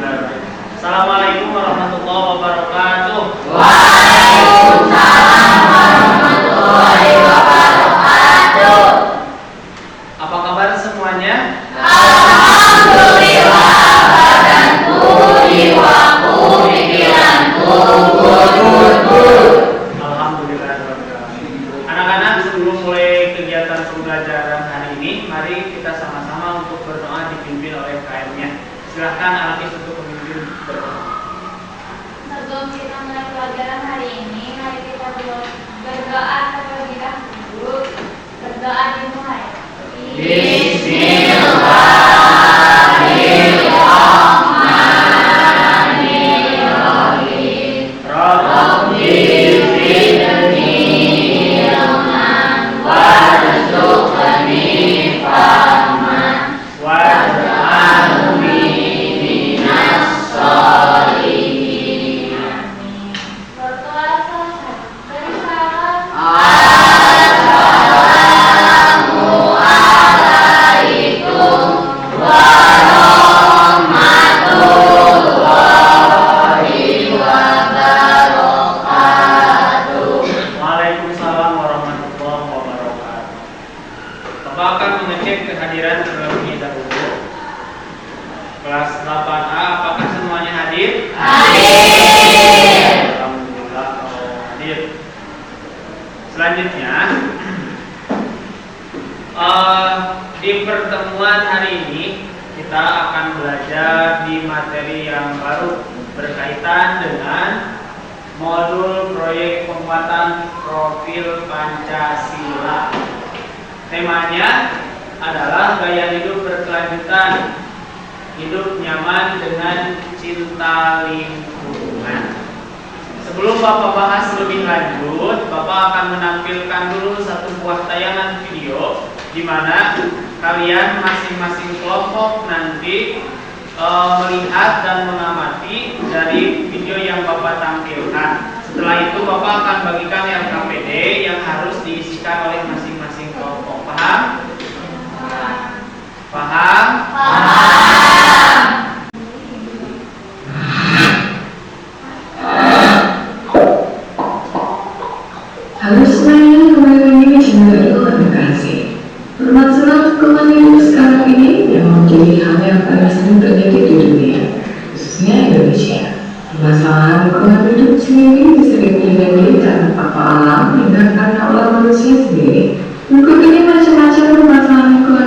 Assalamualaikum warahmatullahi wabarakatuh. Waalaikumsalam warahmatullahi wabarakatuh. Apa kabar semuanya? Alhamdulillah, badanku, jiwaku, pikiranku, good. Alhamdulillah. Anak-anak, sebelum mulai kegiatan pembelajaran hari ini, mari kita sama-sama untuk berdoa dipimpin oleh KM-nya. Silahkan Alkis untuk memimpin berdoa. Sebelum kita mulai pelajaran hari ini, mari kita berdoa terlebih dahulu. Berdoa dimulai. Bismillahirrahmanirrahim. Rabbi zidni ilman warzuqni fahman waj'alni minas sholihin. Berdoa selesai. Beri salam. Assalamualaikum warahmatullahi wabarakatuh. Waalaikumsalam warahmatullahi wabarakatuh. Bapak akan mengecek kehadiran terlebih dahulu. Kelas 8A, apakah semuanya hadir? Hadir. Alhamdulillah kalau hadir. Selanjutnya, di pertemuan hari ini kita akan belajar di materi yang baru berkaitan dengan modul proyek penguatan profil Pancasila. Temanya adalah gaya hidup berkelanjutan, hidup nyaman dengan cinta lingkungan. Sebelum Bapak bahas lebih lanjut, Bapak akan menampilkan dulu satu buah tayangan video di mana kalian masing-masing kelompok nanti melihat dan mengamati dari video yang Bapak tampilkan. Setelah itu Bapak akan bagikan LKPD yang harus diisikan oleh masing-masing kelompok. Paham? Paham? Halo semuanya, kembali lagi di channel Ilmu Edukasi. Permasalahan lingkungan hidup sekarang ini yang menjadi hal yang paling sering terjadi di dunia, khususnya Indonesia. Permasalahan lingkungan hidup sendiri bisa terjadi karena faktor alam hingga karena ulah manusia sendiri. Berikut ini macam-macam permasalahan lingkungan.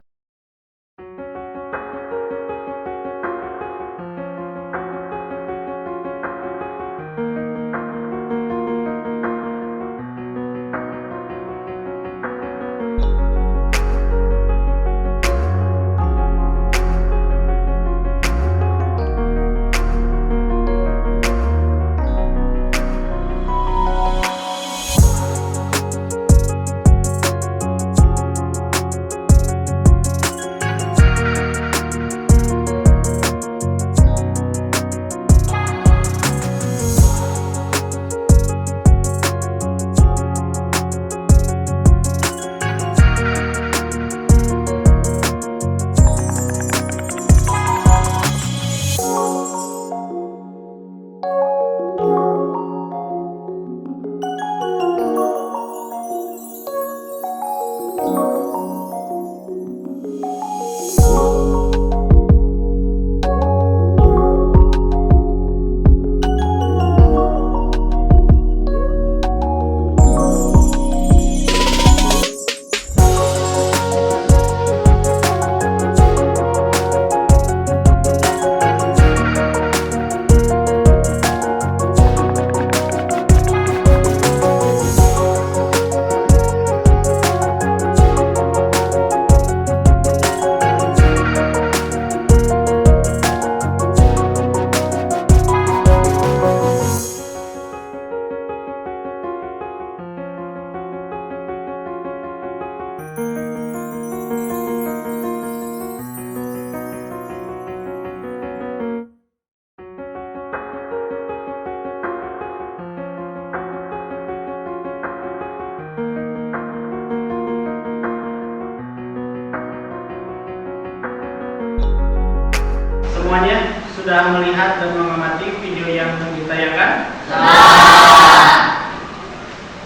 Semuanya sudah sudah melihat dan mengamati video yang ditayangkan?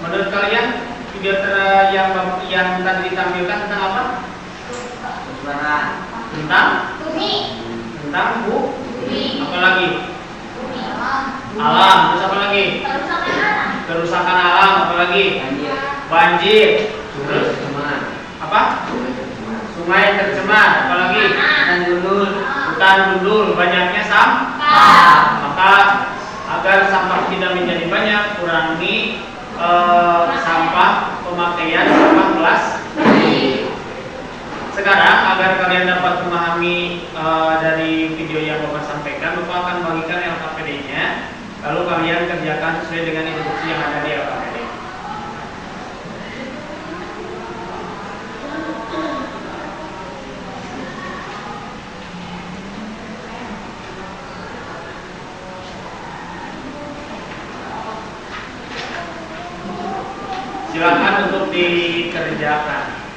Menurut kalian video yang tadi ditampilkan tentang apa? Tentang Bumi. apalagi? Bumi. Alam. Terus apa lagi? Kerusakan alam. Apalagi? Banjir. Terus apa? Sungai tercemar. Apalagi? Hutan gundul. Banyaknya sampah. Maka agar sampah tidak menjadi banyak, kurangi sampah pemakaian sampah plastik. Sekarang agar kalian dapat memahami dari video yang Bapak sampaikan, Bapak akan bagikan LKPD-nya. Lalu kalian kerjakan sesuai dengan instruksi yang ada di LKPD. Silakan untuk dikerjakan.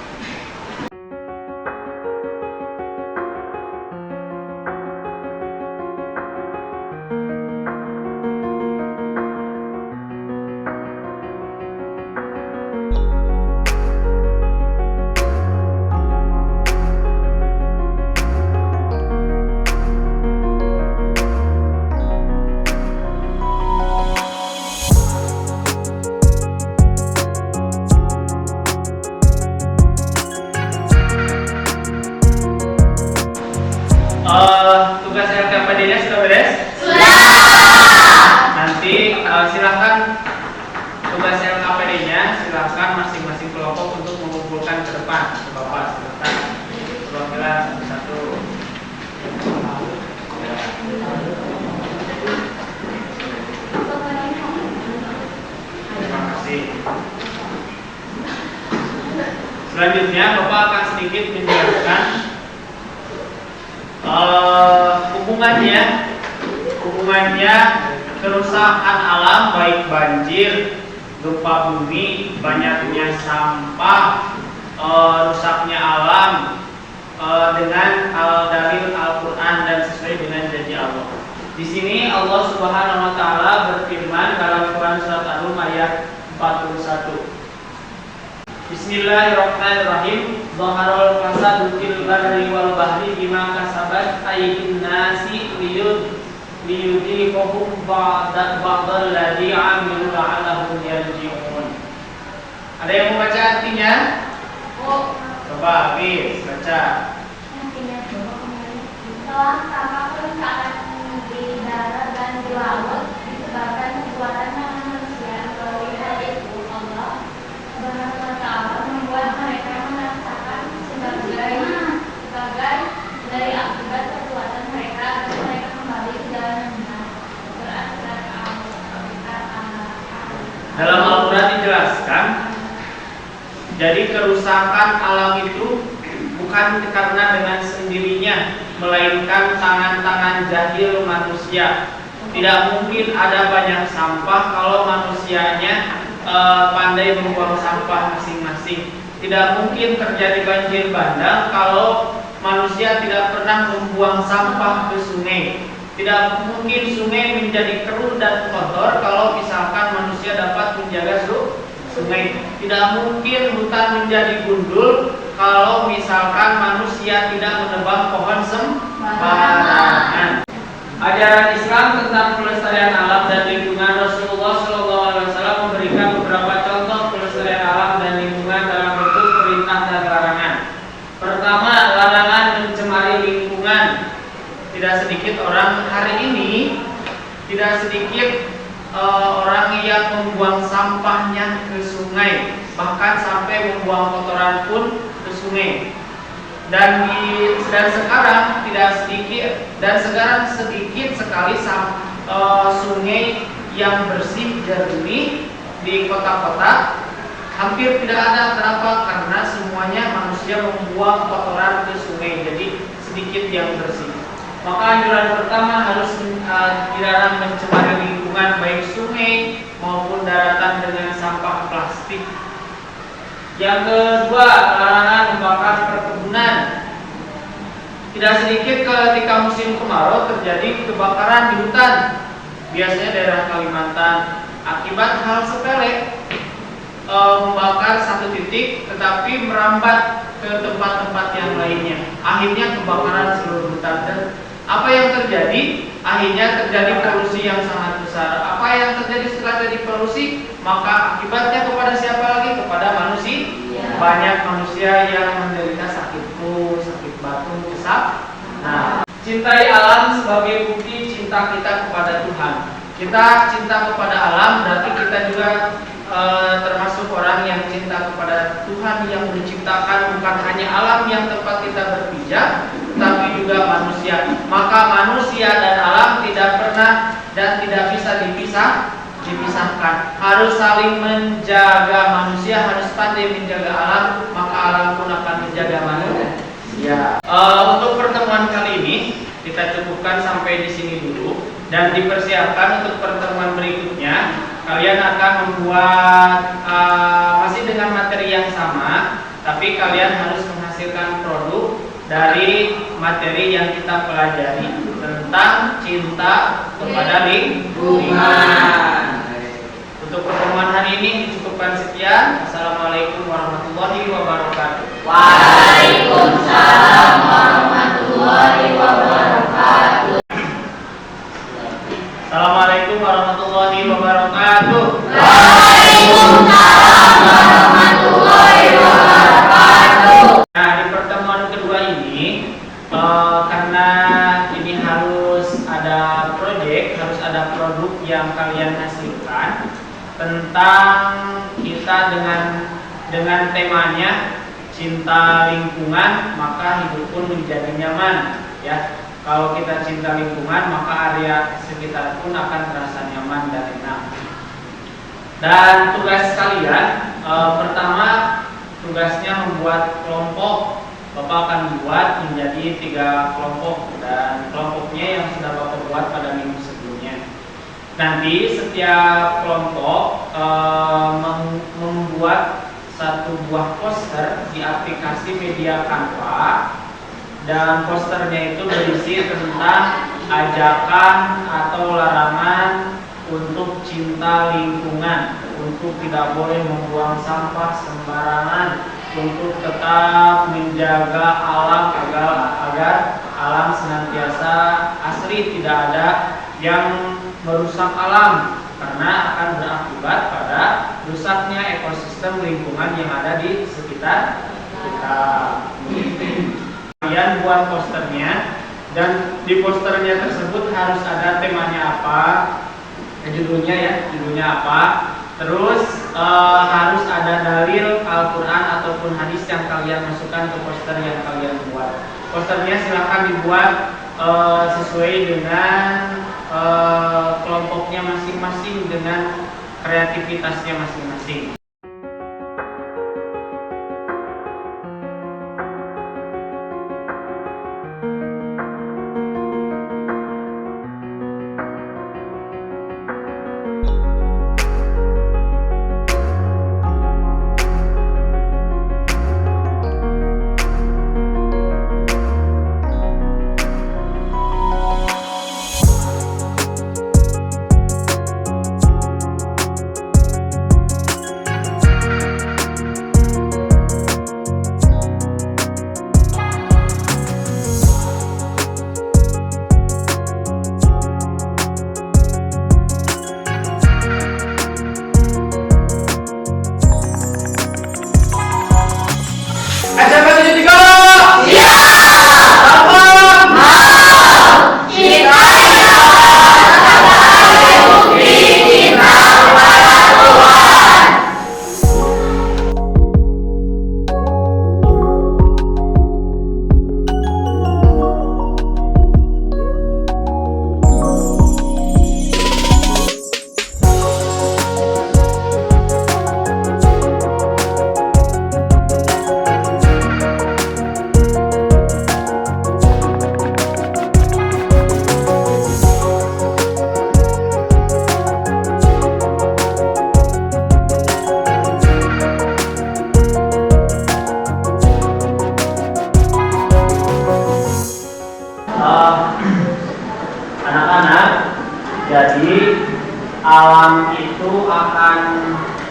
Tugas LKPD-nya sudah beres? Nanti silahkan tugas LKPD-nya silahkan masing-masing kelompok untuk mengumpulkan ke depan ke Bapak. Silahkan perwakilan satu-satu. Terima kasih. Selanjutnya Bapak akan sedikit menjelaskan hubungannya kerusakan alam, baik banjir, gempa bumi, banyaknya sampah, rusaknya alam dengan dalil Al-Quran dan sesuai dengan janji Allah. Di sini Allah Subhanahu Wa Taala berfirman dalam Quran surat An-Rum ayat 41. Bismillahirrahmanirrahim. Zaharul fasadu fil barri wal bahri bima kasabat aydin nasi liyudhiqahum ba'dal ladzi 'amilu la'allahum yarji'un. Ada yang mau baca artinya? Coba Hafiz baca. Setelah sampah kerusakan di darat dan di laut disebabkan perbuatan manusia, melalui hal itu Allah Subhanahu Wa Taala membuat mereka merasakan sebagai dari akibat perbuatan mereka agar mereka kembali ke jalan yang benar. Dalam Al-Quran dijelaskan, jadi kerusakan alam itu bukan karena dengan sendirinya, melainkan tangan-tangan jahil manusia. Tidak mungkin ada banyak sampah kalau manusianya pandai membuang sampah masing-masing. Tidak mungkin terjadi banjir bandang kalau manusia tidak pernah membuang sampah ke sungai. Tidak mungkin sungai menjadi keruh dan kotor kalau misalkan manusia dapat menjaga sungai. Tidak mungkin hutan menjadi gundul kalau misalkan manusia tidak menebang pohon sembarangan. Ajaran Islam tentang pelestarian alam dan lingkungan, Rasulullah SAW memberikan beberapa contoh pelestarian alam dan lingkungan dalam bentuk perintah dan larangan. Pertama, larangan mencemari lingkungan. Tidak sedikit orang hari ini, tidak sedikit orang yang membuang sampahnya ke sungai, bahkan sampai membuang kotoran pun ke sungai. Dan sekarang sedikit sekali sungai yang bersih jernih di kota-kota hampir tidak ada. Kenapa? Karena semuanya manusia membuang kotoran ke sungai, jadi sedikit yang bersih. Maka anjuran pertama harus dilarang mencemari lingkungan baik sungai maupun daratan dengan sampah plastik. Yang kedua, larangan membakar perkebunan. Tidak sedikit ketika musim kemarau terjadi kebakaran di hutan, biasanya daerah Kalimantan, akibat hal sepele, membakar satu titik tetapi merambat ke tempat-tempat yang lainnya. Akhirnya kebakaran seluruh hutan. Dan apa yang terjadi? Akhirnya terjadi polusi yang sangat besar. Apa yang terjadi setelah terjadi polusi? Maka akibatnya kepada siapa lagi? Kepada manusia. Banyak manusia yang menderita sakit flu, sakit batuk, kesap. Nah, cintai alam sebagai bukti cinta kita kepada Tuhan. Kita cinta kepada alam, berarti kita juga termasuk orang yang cinta kepada Tuhan yang menciptakan bukan hanya alam yang tempat kita berpijak, tapi juga manusia. Maka manusia dan alam tidak pernah dan tidak bisa dipisahkan. Harus saling menjaga. Manusia harus pandai menjaga alam, maka alam pun akan menjaga manusia. Untuk pertemuan kali ini kita cukupkan sampai di sini dulu dan dipersiapkan untuk pertemuan berikutnya. Kalian akan membuat masih dengan materi yang sama, tapi kalian harus menghasilkan produk dari materi yang kita pelajari tentang cinta kepada lingkungan. Untuk pertemuan hari ini dicukupkan sekian. Assalamualaikum warahmatullahi wabarakatuh. Waalaikumsalam warahmatullahi wabarakatuh. Assalamualaikum warahmatullahi wabarakatuh. Waalaikumsalam warahmatullahi wabarakatuh. Nah, di pertemuan kedua ini karena ini harus ada proyek, harus ada produk yang kalian hasilkan tentang kita dengan temanya cinta lingkungan, maka hidup pun menjadi nyaman, ya. Kalau kita cinta lingkungan, maka area sekitar pun akan terasa nyaman dan enak. Dan tugas kalian, pertama tugasnya membuat kelompok. Bapak akan membuat menjadi 3 kelompok, dan kelompoknya yang sudah Bapak buat pada minggu sebelumnya. Nanti setiap kelompok membuat 1 buah poster di aplikasi media Canva. Dan posternya itu berisi tentang ajakan atau larangan untuk cinta lingkungan, untuk tidak boleh membuang sampah sembarangan, untuk tetap menjaga alam agar alam senantiasa asri, tidak ada yang merusak alam karena akan berakibat pada rusaknya ekosistem lingkungan yang ada di sekitar kita. Kalian buat posternya, dan di posternya tersebut harus ada temanya apa, judulnya apa. Terus harus ada dalil Al-Quran ataupun hadis yang kalian masukkan ke poster yang kalian buat. Posternya silahkan dibuat sesuai dengan kelompoknya masing-masing, dengan kreativitasnya masing-masing. Jadi alam itu akan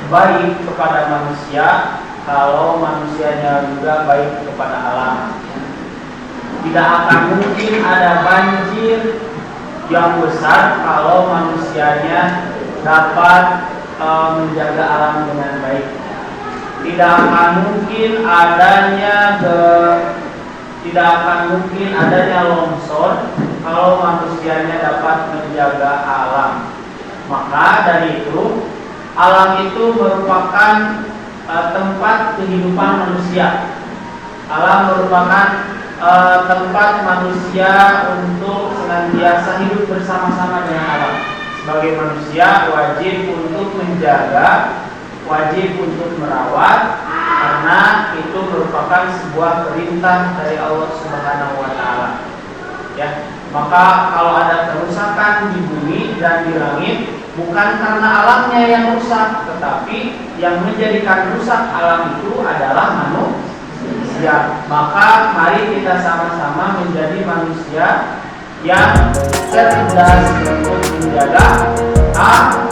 baik kepada manusia kalau manusianya juga baik kepada alam. Tidak akan mungkin ada banjir yang besar kalau manusianya dapat menjaga alam dengan baik. Tidak akan mungkin adanya longsor kalau manusianya dapat menjaga alam. Maka dari itu, alam itu merupakan tempat kehidupan manusia. Alam merupakan tempat manusia untuk senantiasa hidup bersama-sama dengan alam. Sebagai manusia wajib untuk menjaga, wajib untuk merawat, karena itu merupakan sebuah perintah dari Allah Subhanahu wa taala. Ya, maka kalau ada kerusakan di bumi dan di langit, bukan karena alamnya yang rusak, tetapi yang menjadikan rusak alam itu adalah manusia. Maka mari kita sama-sama menjadi manusia yang cerdas untuk menjaga alam.